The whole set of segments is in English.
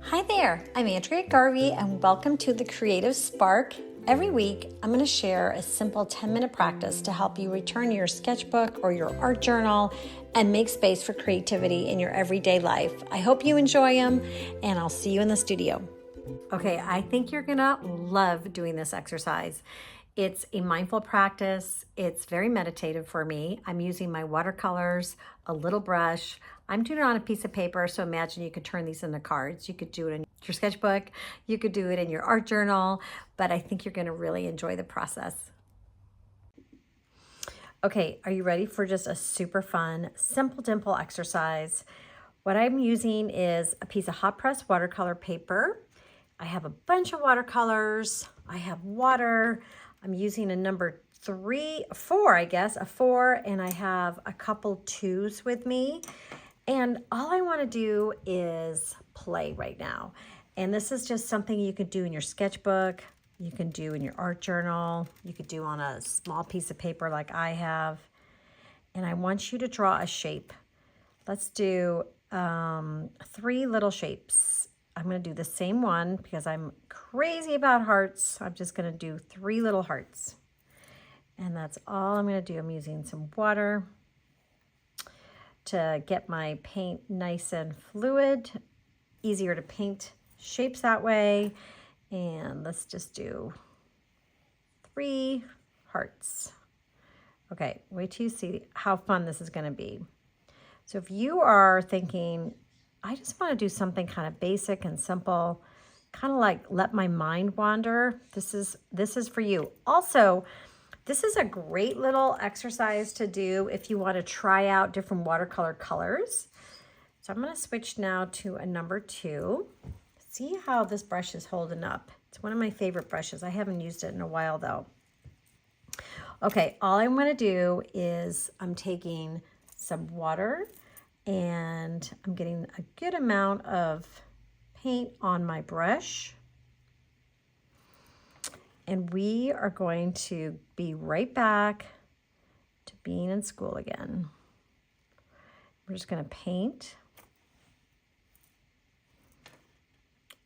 Hi there, I'm Andrea Garvey and welcome to the Creative Spark. Every week, I'm going to share a simple 10-minute practice to help you return your sketchbook or your art journal and make space for creativity in your everyday life. I hope you enjoy them and I'll see you in the studio. Okay, I think you're going to love doing this exercise. It's a mindful practice. It's very meditative for me. I'm using my watercolors, a little brush. I'm doing it on a piece of paper, so imagine you could turn these into cards. You could do it in your sketchbook. You could do it in your art journal, but I think you're going to really enjoy the process. Okay, are you ready for just a super fun, simple dimple exercise? What I'm using is a piece of hot press watercolor paper. I have a bunch of watercolors. I have water. I'm using a number 4, a 4, and I have a couple 2s with me. And all I want to do is play right now. And this is just something you could do in your sketchbook. You can do in your art journal. You could do on a small piece of paper like I have. And I want you to draw a shape. Let's do 3 little shapes. I'm going to do the same one because I'm crazy about hearts. I'm just going to do 3 little hearts. And that's all I'm going to do. I'm using some water to get my paint nice and fluid. Easier to paint shapes that way. And let's just do 3 hearts. Okay, wait till you see how fun this is going to be. So if you are thinking, I just want to do something kind of basic and simple, kind of like let my mind wander, this is for you. Also, this is a great little exercise to do if you want to try out different watercolor colors. So I'm going to switch now to a number 2. See how this brush is holding up. It's one of my favorite brushes. I haven't used it in a while though. Okay, all I'm going to do is I'm taking some water and I'm getting a good amount of paint on my brush. And we are going to be right back to being in school again. We're just going to paint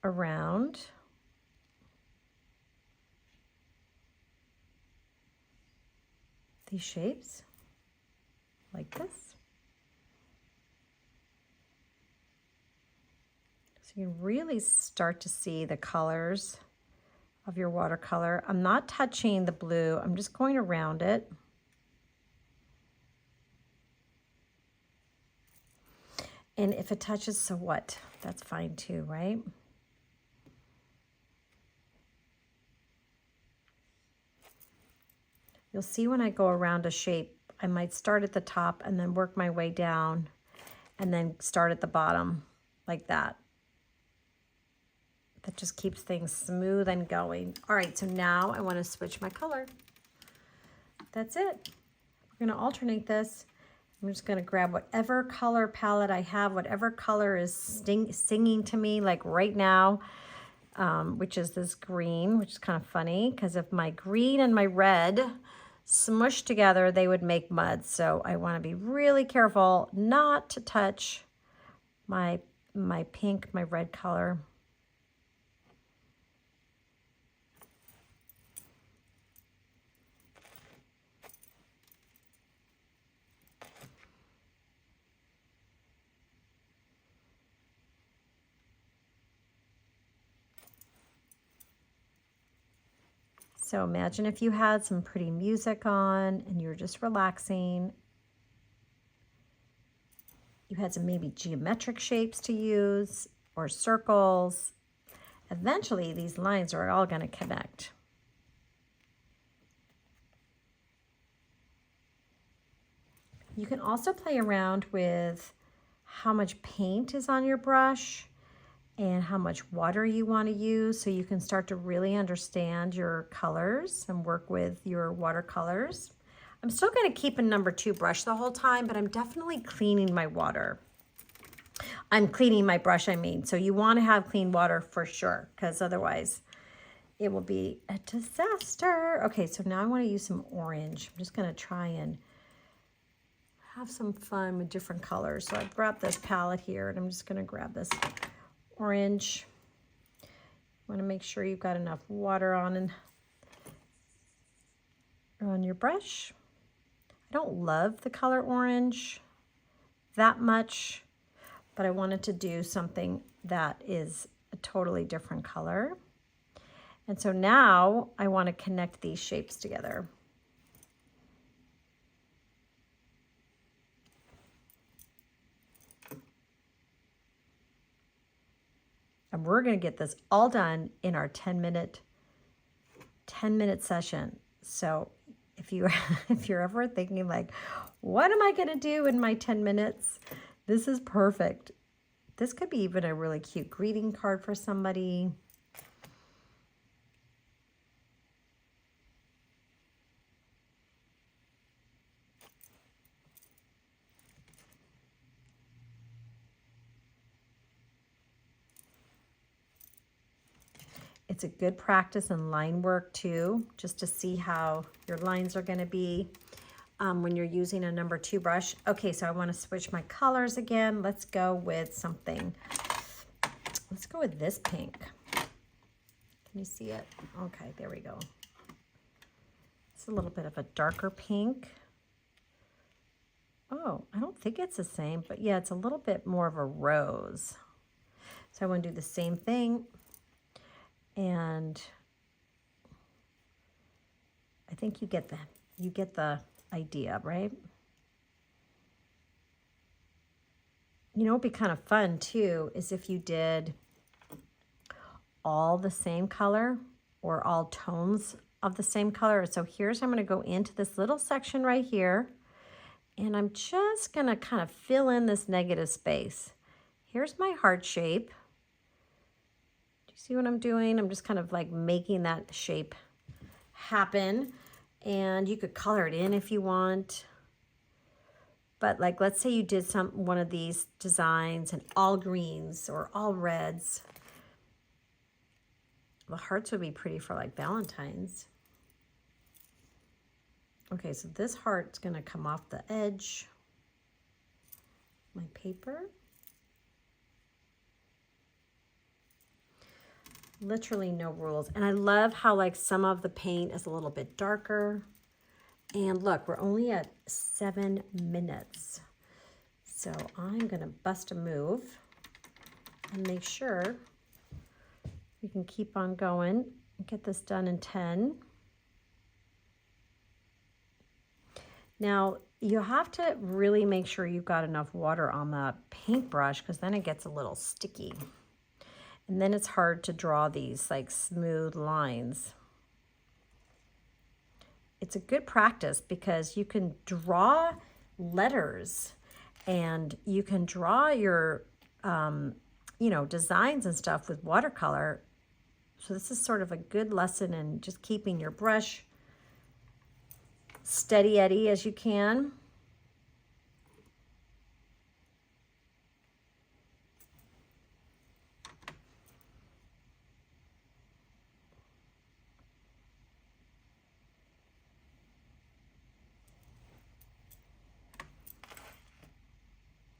around these shapes like this. So you can really start to see the colors of your watercolor. I'm not touching the blue. I'm just going around it. And if it touches, so what? That's fine too, right? You'll see when I go around a shape, I might start at the top and then work my way down and then start at the bottom like that. That just keeps things smooth and going. All right, so now I want to switch my color. That's it. We're going to alternate this. I'm just going to grab whatever color palette I have, whatever color is singing to me, like right now, which is this green, which is kind of funny because if my green and my red smushed together, they would make mud. So I want to be really careful not to touch my pink, my red color. So imagine if you had some pretty music on and you're just relaxing. You had some maybe geometric shapes to use or circles. Eventually, these lines are all going to connect. You can also play around with how much paint is on your brush and how much water you want to use so you can start to really understand your colors and work with your watercolors. I'm still going to keep a number 2 brush the whole time, but I'm definitely cleaning my water. I'm cleaning my brush, I mean. So you want to have clean water for sure, because otherwise it will be a disaster. Okay, so now I want to use some orange. I'm just going to try and have some fun with different colors. So I brought this palette here and I'm just going to grab this orange. You want to make sure you've got enough water on your brush. I don't love the color orange that much, but I wanted to do something that is a totally different color. And so now I want to connect these shapes together. And we're going to get this all done in our 10-minute session. So if you're ever thinking like, what am I going to do in my 10 minutes? This is perfect. This could be even a really cute greeting card for somebody. It's a good practice in line work too, just to see how your lines are going to be when you're using a number 2 brush. Okay, so I want to switch my colors again. Let's go with something. Let's go with this pink. Can you see it? Okay, there we go. It's a little bit of a darker pink. Oh, I don't think it's the same, but yeah, it's a little bit more of a rose. So I want to do the same thing. And I think you get the idea, right? You know, it'd be kind of fun too is if you did all the same color or all tones of the same color. So here's, I'm going to go into this little section right here, and I'm just going to kind of fill in this negative space. Here's my heart shape. See what I'm doing? I'm just kind of like making that shape happen. And you could color it in if you want. But like, let's say you did one of these designs and all greens or all reds. The hearts would be pretty for like Valentine's. Okay, so this heart's gonna come off the edge. My paper. Literally no rules. And I love how like some of the paint is a little bit darker. And look, we're only at 7 minutes. So I'm going to bust a move and make sure we can keep on going and get this done in 10. Now, you have to really make sure you've got enough water on the paintbrush because then it gets a little sticky. And then it's hard to draw these like smooth lines. It's a good practice because you can draw letters and you can draw your, designs and stuff with watercolor. So this is sort of a good lesson in just keeping your brush steady Eddie as you can.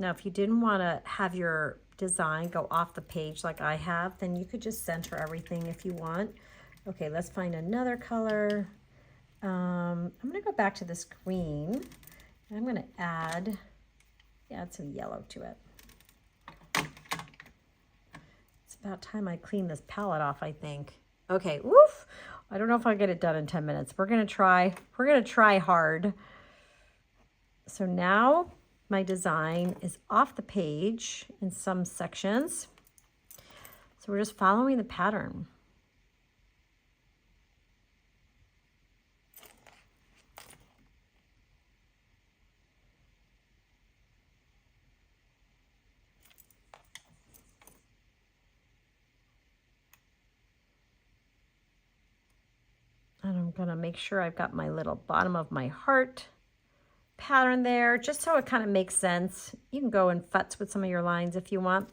Now, if you didn't want to have your design go off the page like I have, then you could just center everything if you want. Okay, let's find another color. I'm going to go back to this green, and I'm going to add some yellow to it. It's about time I clean this palette off, I think. Okay, woof. I don't know if I'll get it done in 10 minutes. We're going to try hard. So now my design is off the page in some sections. So we're just following the pattern. And I'm gonna make sure I've got my little bottom of my heart pattern there, just so it kind of makes sense. You can go and futz with some of your lines if you want.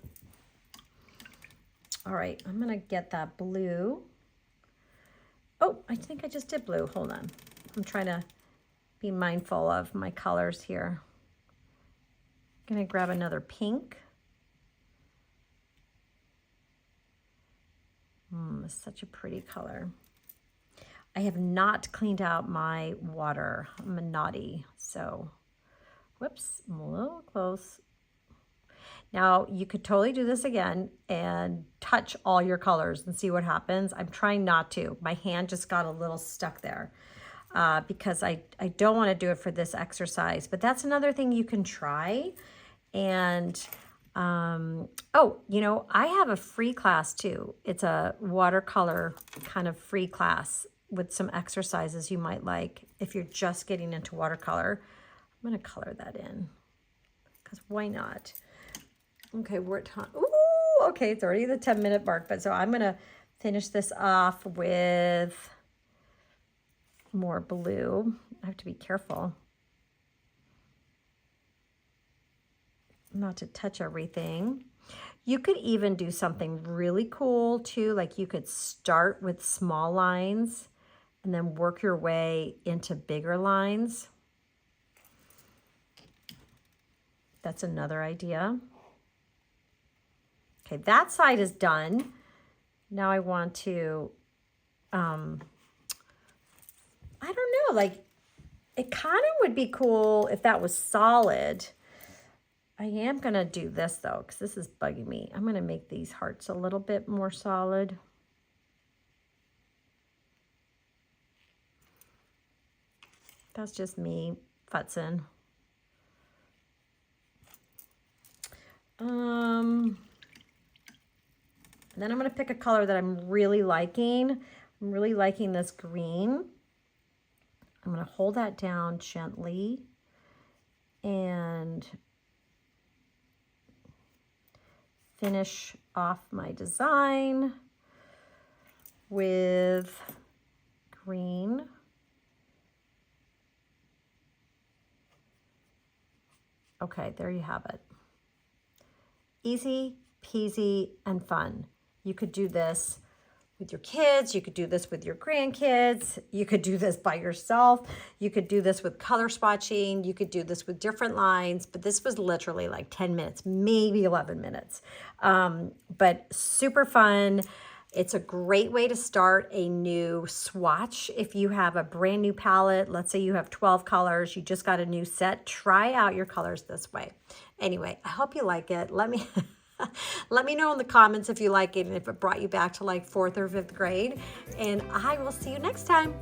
All right, I'm gonna get that blue. Oh, I think I just did blue. Hold on. I'm trying to be mindful of my colors here. I'm gonna grab another pink. is such a pretty color. I have not cleaned out my water. I'm a naughty, so whoops, I'm a little close. Now you could totally do this again and touch all your colors and see what happens. I'm trying not to. My hand just got a little stuck there because I don't want to do it for this exercise, but that's another thing you can try. And oh, you know, I have a free class too. It's a watercolor kind of free class with some exercises you might like if you're just getting into watercolor. I'm going to color that in because why not? Okay, we're at time. Ooh, okay, it's already the 10-minute mark, but so I'm going to finish this off with more blue. I have to be careful not to touch everything. You could even do something really cool too, like you could start with small lines and then work your way into bigger lines. That's another idea. Okay, that side is done. Now I want to, I don't know, like it kind of would be cool if that was solid. I am going to do this though, because this is bugging me. I'm going to make these hearts a little bit more solid. That's just me futzing. Then I'm going to pick a color that I'm really liking. I'm really liking this green. I'm going to hold that down gently and finish off my design with green. Okay, there you have it. Easy peasy and fun. You could do this with your kids. You could do this with your grandkids. You could do this by yourself. You could do this with color swatching. You could do this with different lines, but this was literally like 10 minutes, maybe 11 minutes. But super fun. It's a great way to start a new swatch. If you have a brand new palette, let's say you have 12 colors, you just got a new set, try out your colors this way. Anyway, I hope you like it. Let me know in the comments if you like it and if it brought you back to like 4th or 5th grade. And I will see you next time.